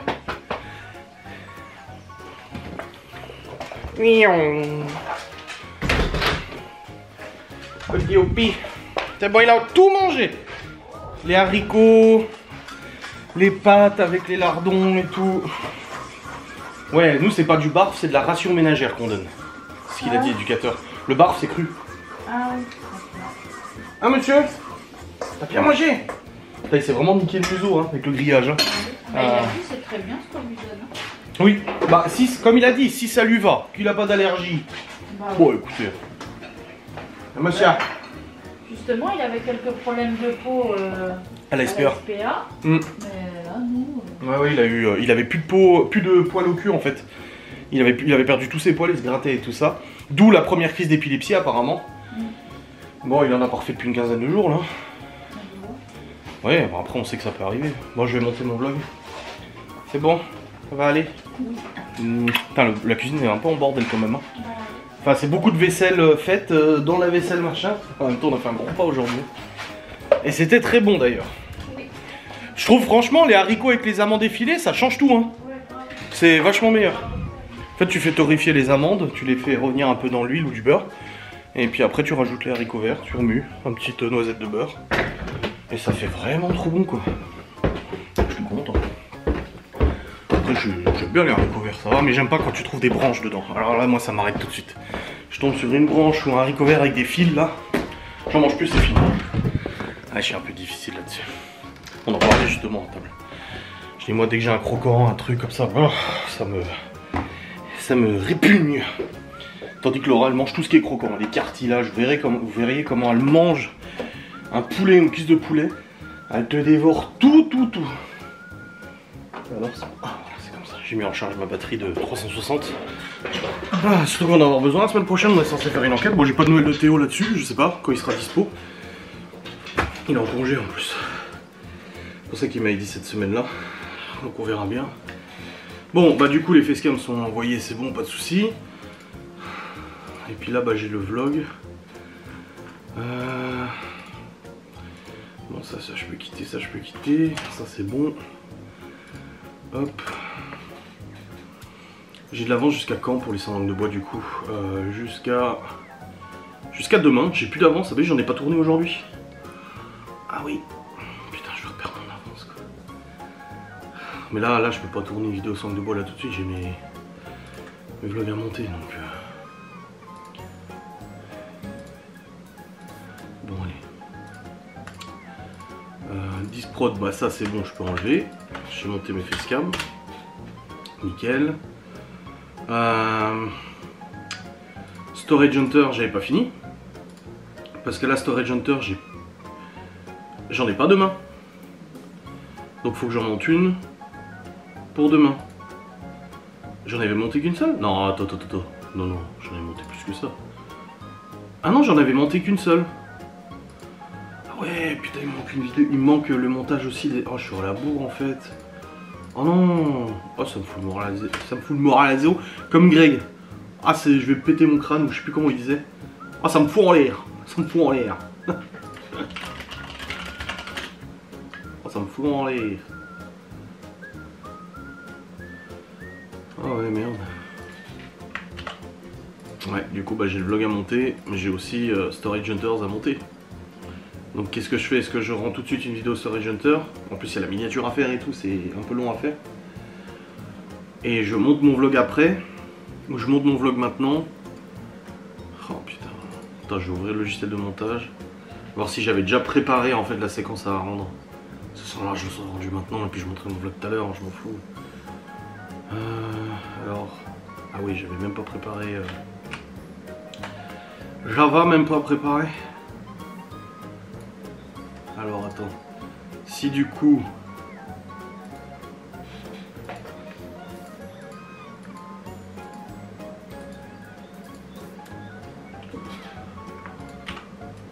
Petit Opi. C'est bon, il a tout mangé. Les haricots, les pâtes avec les lardons et tout. Ouais, nous c'est pas du barf, c'est de la ration ménagère qu'on donne. C'est ce qu'il a dit l'éducateur. Le barf c'est cru. Ah oui. Ah monsieur, t'as bien mangé? Il s'est vraiment niqué le museau hein, avec le grillage. Hein. Bah, il a dit c'est très bien ce qu'on lui donne. Hein. Oui, bah si, comme il a dit, si ça lui va, qu'il a pas d'allergie. Bah, bon écoutez. Monsieur. Justement, il avait quelques problèmes de peau à la SPA. Mais là, nous... Ouais, il avait plus de peau, plus de poils au cul en fait. Il avait perdu tous ses poils, il se grattait et tout ça. D'où la première crise d'épilepsie apparemment. Bon, il en a pas refait depuis une quinzaine de jours là. Ouais, bon, après on sait que ça peut arriver. Moi je vais monter mon vlog. C'est bon? Ça va aller? Putain, la cuisine est un peu en bordel quand même. Hein. Enfin, c'est beaucoup de vaisselle faite dans la vaisselle machin. En même temps, on a fait un gros repas aujourd'hui. Et c'était très bon d'ailleurs. Je trouve franchement, les haricots avec les amandes effilées, ça change tout. Hein. C'est vachement meilleur. En fait, tu fais torréfier les amandes, tu les fais revenir un peu dans l'huile ou du beurre. Et puis après, tu rajoutes les haricots verts, tu remues, une petite noisette de beurre. Et ça fait vraiment trop bon quoi. Je suis content. Après, j'aime bien les haricots verts, ça va, mais j'aime pas quand tu trouves des branches dedans. Alors là, moi, ça m'arrête tout de suite. Je tombe sur une branche ou un haricot vert avec des fils là. J'en mange plus, c'est fini. Ah, je suis un peu difficile là-dessus. On en parlait justement à table. Je dis, moi, dès que j'ai un croquant, un truc comme ça, oh, ça me répugne. Tandis que Laura, elle mange tout ce qui est croquant, les cartilages. Vous verriez comment elle mange un poulet, une cuisse de poulet. Elle te dévore tout. Alors, c'est comme ça. J'ai mis en charge ma batterie de 360. Ah, surtout qu'on va en avoir besoin. La semaine prochaine, on est censé faire une enquête. Bon, j'ai pas de nouvelles de Théo là-dessus. Je sais pas quand il sera dispo. Il est en congé en plus. C'est pour ça qu'il m'a dit cette semaine-là. Donc on verra bien. Bon, bah du coup, les facecams sont envoyés. C'est bon, pas de soucis. Et puis là, bah, j'ai le vlog. Bon, ça je peux quitter, ça je peux quitter. Ça c'est bon. Hop. J'ai de l'avance jusqu'à quand pour les 100 langues de bois du coup? Jusqu'à demain. J'ai plus d'avance. Ah, j'en ai pas tourné aujourd'hui. Ah oui. Putain, je vais perdre mon avance quoi. Mais là je peux pas tourner une vidéo 100 langues de bois là tout de suite. J'ai mes vlogs à monter donc. Bon allez. Disprod, bah ça c'est bon, je peux enlever. J'ai monté mes facecam. Nickel. Storage Hunter, j'avais pas fini. Parce que là, Storage Hunter, j'en ai pas demain. Donc faut que j'en monte une pour demain. J'en avais monté qu'une seule? Non, attends. Non, j'en avais monté plus que ça. Ah non, j'en avais monté qu'une seule. Ah ouais, putain, il me manque une vidéo. Il me manque le montage aussi des... Oh, je suis à la bourre en fait. Oh non. Oh, ça me fout le moral à zéro. Comme Greg. Ah, je vais péter mon crâne ou je sais plus comment il disait. Oh, ça me fout en l'air. Ça me fout en l'air. Oh, ça me fout en l'air. Oh ouais, merde. Ouais, du coup, bah, j'ai le vlog à monter, mais j'ai aussi Storage Hunters à monter. Donc, qu'est-ce que je fais? Est-ce que je rends tout de suite une vidéo Storage Hunter? En plus, il y a la miniature à faire et tout, c'est un peu long à faire. Et je monte mon vlog après. Ou je monte mon vlog maintenant. Oh putain. Attends, je vais ouvrir le logiciel de montage. Voir si j'avais déjà préparé en fait la séquence à rendre. Ce sera là, je le serai rendu maintenant et puis je montrerai mon vlog tout à l'heure, je m'en fous. Alors. Ah oui, j'avais même pas préparé. Java, même pas préparé. Alors attends. Si du coup.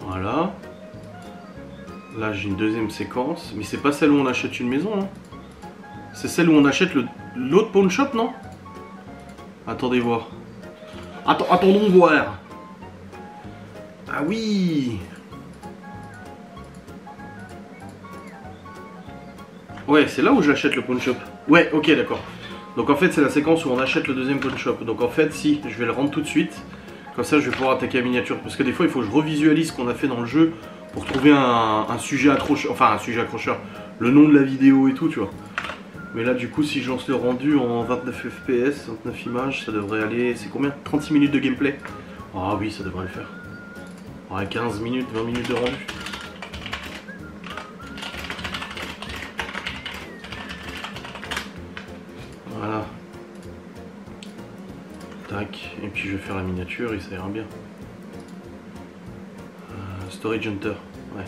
Voilà. Là j'ai une deuxième séquence, mais c'est pas celle où on achète une maison, hein. C'est celle où on achète l'autre pawn shop, non? Attendez voir. Attendons voir. Ah oui. Ouais, c'est là où j'achète le pawn shop. Ouais, ok, d'accord. Donc en fait c'est la séquence où on achète le deuxième pawn shop. Donc en fait si, je vais le rendre tout de suite. Comme ça je vais pouvoir attaquer la miniature. Parce que des fois il faut que je revisualise ce qu'on a fait dans le jeu pour trouver un sujet accrocheur. Enfin un sujet accrocheur. Le nom de la vidéo et tout, tu vois. Mais là du coup si je lance le rendu en 29 fps, 29 images, ça devrait aller... C'est combien? 36 minutes de gameplay? Ah oui, ça devrait le faire. Ouais, 15 minutes, 20 minutes de rendu. Voilà. Tac, et puis je vais faire la miniature et ça ira bien. Storage Hunter, ouais.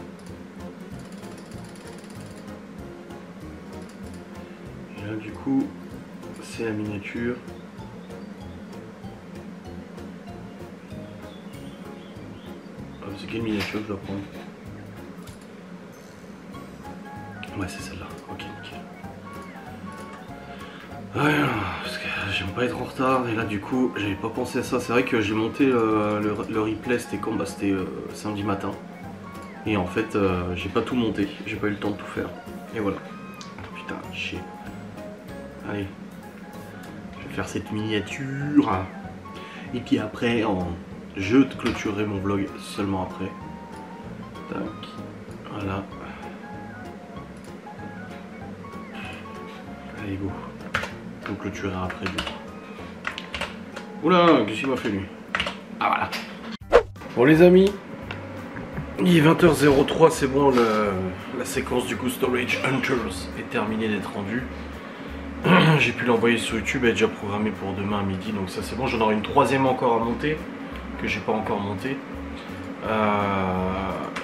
Et là du coup, c'est la miniature. C'est quelle miniature que je dois prendre? Ouais, c'est celle-là. Ok, nickel. Ouais, parce que j'aime pas être en retard et là du coup j'avais pas pensé à ça. C'est vrai que j'ai monté le replay, c'était quand? Bah c'était samedi matin. Et en fait j'ai pas tout monté, j'ai pas eu le temps de tout faire. Et voilà. Putain, chier. Allez. Je vais faire cette miniature. Et puis après je clôturerai mon vlog seulement après. Tac. Voilà. Allez go. On clôturera après du coup. Oula, qu'est-ce qu'il m'a fait lui? Ah voilà. Bon les amis, il est 20h03, c'est bon, la séquence du coup Storage Hunters est terminée d'être rendue. J'ai pu l'envoyer sur YouTube, elle est déjà programmée pour demain à midi, donc ça c'est bon. J'en aurai une troisième encore à monter, que j'ai pas encore monté.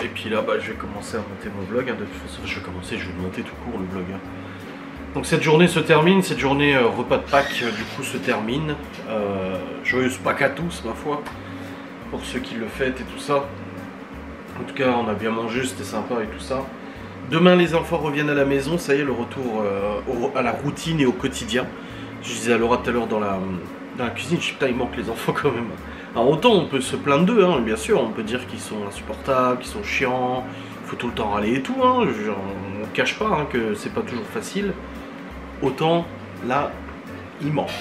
Et puis là, bah, je vais commencer à monter mon vlog. Hein. De toute façon, je vais le monter tout court le vlog. Hein. Donc cette journée se termine, cette journée repas de Pâques du coup se termine. Joyeuse Pâques à tous, ma foi, pour ceux qui le fêtent et tout ça. En tout cas, on a bien mangé, c'était sympa et tout ça. Demain, les enfants reviennent à la maison, ça y est, le retour à la routine et au quotidien. Je disais à Laura tout à l'heure dans la cuisine, je sais putain, il manque les enfants quand même. Alors autant on peut se plaindre d'eux, hein, bien sûr, on peut dire qu'ils sont insupportables, qu'ils sont chiants, il faut tout le temps râler et tout, hein, on ne cache pas hein, que c'est pas toujours facile. Autant, là, il manque.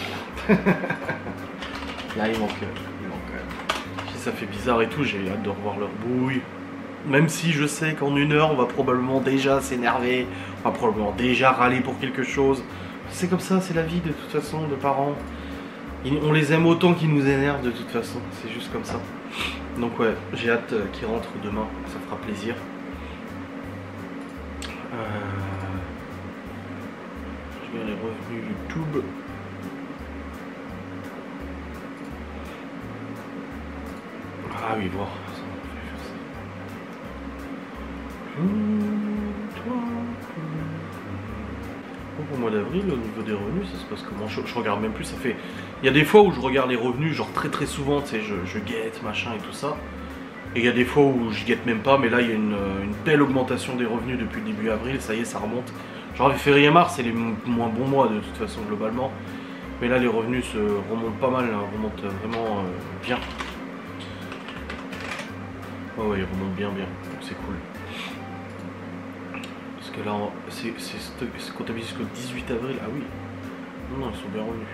Là, il manque quand même. Si ça fait bizarre et tout, j'ai hâte de revoir leur bouille. Même si je sais qu'en 1 heure, on va probablement déjà s'énerver, on va probablement déjà râler pour quelque chose. C'est comme ça, c'est la vie de toute façon, de parents. On les aime autant qu'ils nous énervent de toute façon, c'est juste comme ça. Donc ouais, j'ai hâte qu'ils rentrent demain, ça fera plaisir. Je vais les revenus YouTube. Ah oui, voir. Au mois d'avril, au niveau des revenus, ça se passe comment? Je regarde même plus, ça fait... Il y a des fois où je regarde les revenus, genre très souvent, tu sais, je guette, machin et tout ça. Et il y a des fois où je guette même pas, mais là il y a une belle augmentation des revenus depuis le début avril, ça y est, ça remonte. Genre février-mars, c'est les moins bons mois de toute façon, globalement. Mais là les revenus se remontent pas mal, hein, remontent vraiment bien. Oh ouais, ils remontent bien, donc c'est cool. Parce que là, c'est comptabilisé jusqu'au 18 avril. Ah oui. Non, ils sont bien revenus.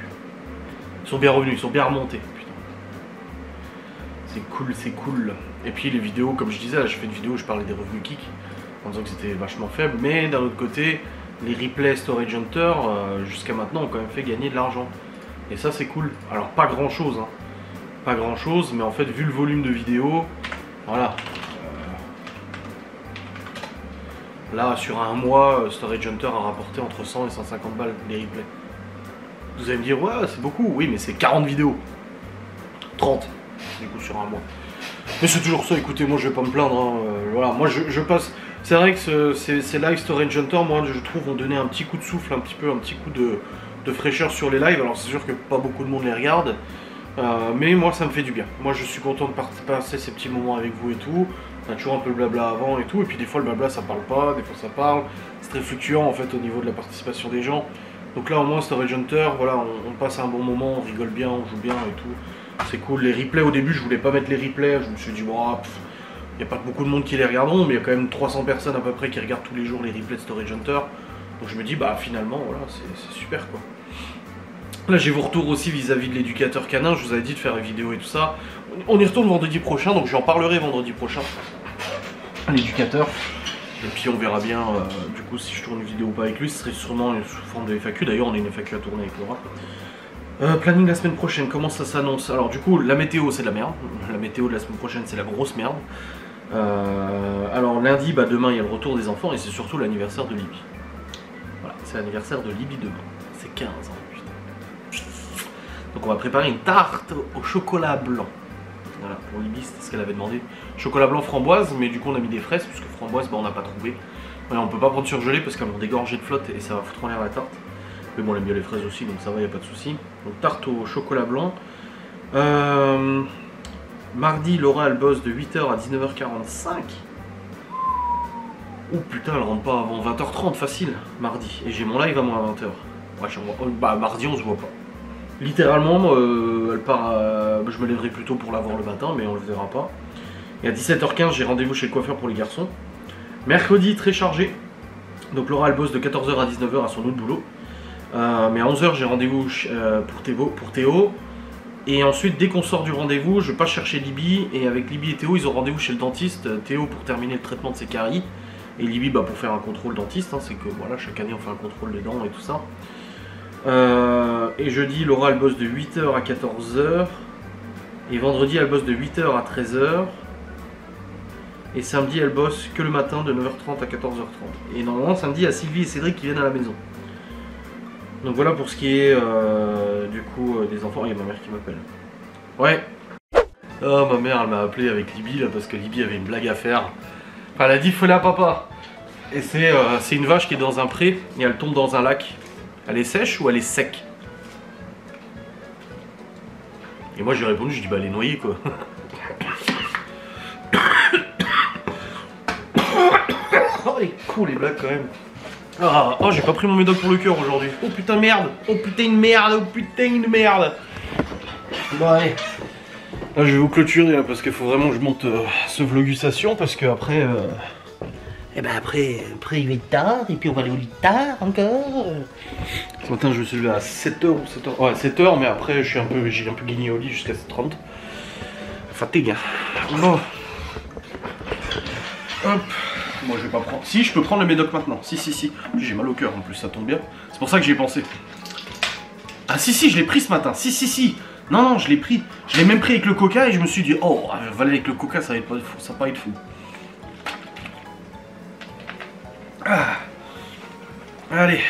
Ils sont bien revenus, ils sont bien remontés. Putain. C'est cool. Et puis les vidéos, comme je disais, là, je fais une vidéo où je parlais des revenus Kik, en disant que c'était vachement faible. Mais d'un autre côté, les replays Storage Hunter, jusqu'à maintenant, ont quand même fait gagner de l'argent. Et ça, c'est cool. Alors, pas grand chose, hein. Pas grand chose, mais en fait, vu le volume de vidéos, voilà. Là, sur un mois, Storage Hunter a rapporté entre 100 et 150 balles les replays. Vous allez me dire, ouais, c'est beaucoup. Oui, mais c'est 40 vidéos. 30, du coup, sur un mois. Mais c'est toujours ça, écoutez, moi, je vais pas me plaindre. Hein. Voilà, moi, je passe... C'est vrai que ces lives Storage Hunter, moi, je trouve, ont donné un petit coup de souffle, un petit coup de fraîcheur sur les lives. Alors, c'est sûr que pas beaucoup de monde les regarde. Mais moi, ça me fait du bien. Moi, je suis content de passer ces petits moments avec vous et tout. On a toujours un peu le blabla avant et tout, et puis des fois le blabla ça parle pas, des fois ça parle, c'est très fluctuant en fait au niveau de la participation des gens. Donc là au moins Storage Hunter, voilà, on passe un bon moment, on rigole bien, on joue bien et tout, c'est cool. Les replays au début je voulais pas mettre les replays, je me suis dit bon, il n'y a pas beaucoup de monde qui les regarderont, mais il y a quand même 300 personnes à peu près qui regardent tous les jours les replays de Storage Hunter. Donc je me dis bah finalement voilà, c'est super quoi. Là j'ai vos retours aussi vis-à-vis de l'éducateur canin, je vous avais dit de faire une vidéo et tout ça. On y retourne vendredi prochain, donc j'en parlerai vendredi prochain. L'éducateur. Et puis on verra bien du coup si je tourne une vidéo ou pas avec lui, ce serait sûrement sous forme de FAQ. D'ailleurs on a une FAQ à tourner avec Laura. Planning la semaine prochaine, comment ça s'annonce? Alors du coup la météo c'est de la merde. La météo de la semaine prochaine c'est la grosse merde. Alors lundi, bah, demain il y a le retour des enfants et c'est surtout l'anniversaire de Libby. Voilà, c'est l'anniversaire de Libby demain. C'est 15 ans, putain. Donc on va préparer une tarte au chocolat blanc. Voilà, pour Libby, c'était ce qu'elle avait demandé. Chocolat blanc framboise, mais du coup on a mis des fraises, parce que framboise, bah, on n'a pas trouvé. Voilà, on peut pas prendre surgelé parce qu'elles vont dégorger de flotte et ça va foutre en l'air la tarte. Mais bon, on aime bien les fraises aussi, donc ça va, y a pas de souci. Donc tarte au chocolat blanc. Mardi, Laura elle bosse de 8h à 19h45. Oh putain, elle rentre pas avant 20h30 facile, mardi. Et j'ai mon live à moi à 20h. Ouais, bah mardi on se voit pas. Littéralement, elle part. Je me lèverai plus tôt pour la voir le matin, mais on le verra pas. Et à 17h15, j'ai rendez-vous chez le coiffeur pour les garçons. Mercredi, très chargé. Donc Laura, elle bosse de 14h à 19h à son autre boulot. Mais à 11h, j'ai rendez-vous pour Théo. Et ensuite, dès qu'on sort du rendez-vous, je passe chercher Libby. Et avec Libby et Théo, ils ont rendez-vous chez le dentiste. Théo pour terminer le traitement de ses caries. Et Libby bah, pour faire un contrôle dentiste. Hein, c'est que voilà, chaque année, on fait un contrôle des dents et tout ça. Et jeudi, Laura, elle bosse de 8h à 14h. Et vendredi, elle bosse de 8h à 13h. Et samedi, elle bosse que le matin de 9h30 à 14h30. Et normalement, samedi, il y a Sylvie et Cédric qui viennent à la maison. Donc voilà pour ce qui est du coup des enfants. Il y a ma mère qui m'appelle. Ouais. Oh, ma mère, elle m'a appelé avec Libby là parce que Libby avait une blague à faire. Enfin, elle a dit faut la papa. Et c'est une vache qui est dans un pré et elle tombe dans un lac. Elle est sèche ou elle est sec? Et moi j'ai répondu, je dis bah elle est noyée quoi. Oh les cons les blagues quand même. Ah, oh j'ai pas pris mon médoc pour le cœur aujourd'hui. Oh putain merde. Oh putain une merde. Oh putain une merde. Bon allez. Là je vais vous clôturer là, parce qu'il faut vraiment que je monte ce vlogusation parce que après et ben après il va être tard et puis on va aller au lit tard encore. Ce matin je me suis levé à 7h ou 7h. Ouais 7h mais après j'ai un peu guigné au lit jusqu'à 7h30. Fatigue hein. Bon. Hop. Moi je vais pas prendre. Si je peux prendre le médoc maintenant. Si. J'ai mal au cœur en plus, ça tombe bien. C'est pour ça que j'y ai pensé. Ah si je l'ai pris ce matin. Si. Non, je l'ai pris. Je l'ai même pris avec le coca et je me suis dit oh voilà avec le coca ça va être pas fou. Ça va pas être fou. Ah. Allez.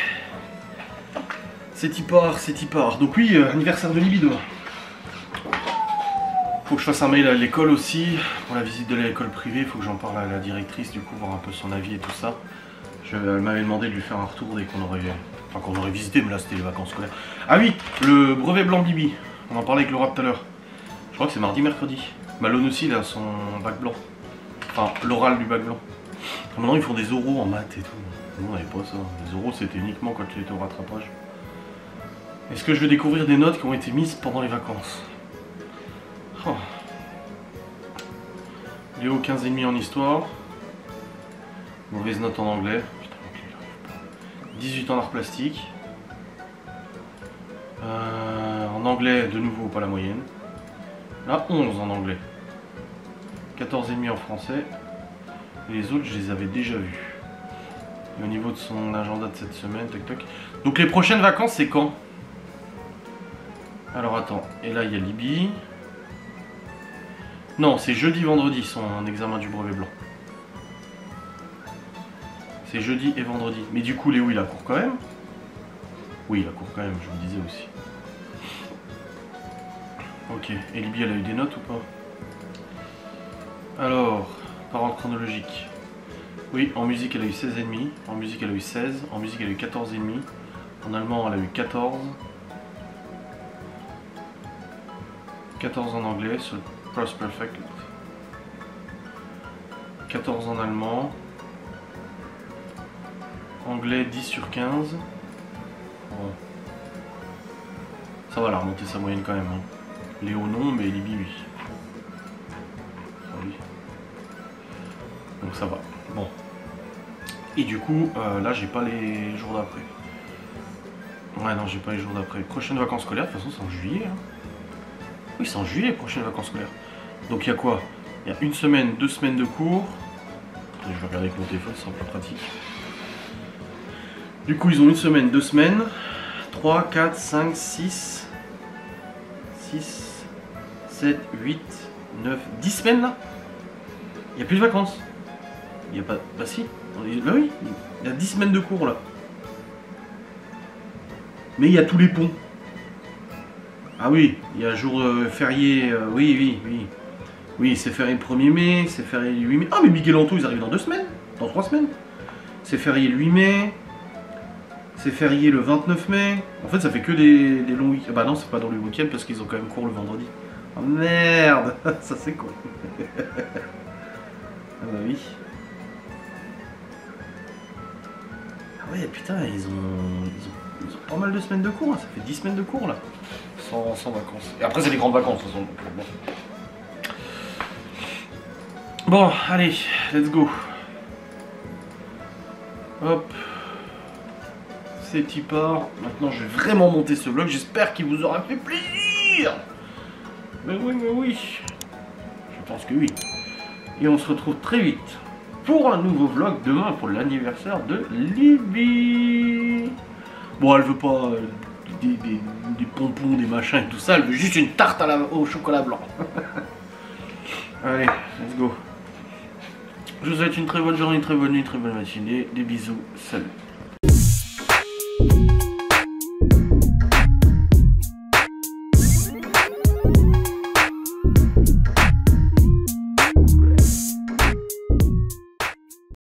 C'est y part. Donc oui, anniversaire de Libby demain. Faut que je fasse un mail à l'école aussi, pour la visite de l'école privée, il faut que j'en parle à la directrice du coup, voir un peu son avis et tout ça. Elle m'avait demandé de lui faire un retour dès qu'on aurait visité, mais là c'était les vacances scolaires. Ah oui, le brevet blanc Bibi, on en parlait avec Laura tout à l'heure. Je crois que c'est mardi, mercredi. Malone aussi, il a son bac blanc. Enfin, l'oral du bac blanc. Maintenant ils font des oraux en maths et tout. Nous on n'avait pas ça, les oraux c'était uniquement quand tu étais au rattrapage. Est-ce que je vais découvrir des notes qui ont été mises pendant les vacances? Oh. Léo 15,5 en histoire. Mauvaise note en anglais. Putain, 18 en art plastique. En anglais, de nouveau, pas la moyenne. Là, 11 en anglais. 14,5 en français. Et les autres, je les avais déjà vus. Et au niveau de son agenda de cette semaine, tac. Donc les prochaines vacances, c'est quand? Alors attends, et là il y a Libby. Non, c'est jeudi, vendredi son examen du brevet blanc. C'est jeudi et vendredi. Mais du coup, Léo, il a cours quand même? Oui, il a cours quand même, je vous le disais aussi. Ok, et Libby, elle a eu des notes ou pas? Alors, par ordre chronologique. Oui, en musique, elle a eu 16,5. En musique, elle a eu 16. En musique, elle a eu 14,5. En allemand, elle a eu 14. 14 en anglais, sur le Past Perfect. 14 en allemand. Anglais 10 sur 15. Bon. Ça va, la remonter sa moyenne quand même. Hein. Léo non, mais Libby oui. Ah oui. Donc ça va. Bon. Et du coup, là j'ai pas les jours d'après. Ouais non, j'ai pas les jours d'après. Prochaines vacances scolaires, de toute façon c'est en juillet. Hein. Oui, c'est en juillet les prochaines vacances scolaires. Donc il y a quoi? Il y a une semaine, 2 semaines de cours. Je vais regarder avec mon téléphone, c'est un peu pratique. Du coup, ils ont une semaine, 2 semaines. 3, 4, 5, 6, 7, 8, 9, 10 semaines là. Il n'y a plus de vacances. Il n'y a pas. Bah si. Bah oui, il y a 10 semaines de cours là. Mais il y a tous les ponts. Ah oui, il y a jour férié. Oui. Oui, c'est férié le 1er mai, c'est férié le 8 mai. Ah mais Miguel Anto, ils arrivent dans 2 semaines. Dans 3 semaines. C'est férié le 8 mai. C'est férié le 29 mai. En fait, ça fait que des longs week-ends. Bah non, c'est pas dans le week-end parce qu'ils ont quand même cours le vendredi. Oh merde. Ça c'est con. Ah bah oui. Ouais, putain, ils ont pas mal de semaines de cours, hein. Ça fait 10 semaines de cours là. Sans vacances. Et après, c'est les grandes vacances, de toute façon. Bon, allez, let's go. Hop. C'est y part. Maintenant, je vais vraiment monter ce vlog. J'espère qu'il vous aura fait plaisir. Mais oui. Je pense que oui. Et on se retrouve très vite pour un nouveau vlog demain pour l'anniversaire de Libby. Bon, elle veut pas des pompons, des machins et tout ça. Elle veut juste une tarte au chocolat blanc. Allez, let's go. Je vous souhaite une très bonne journée, une très bonne nuit, une très bonne matinée. Des bisous. Salut.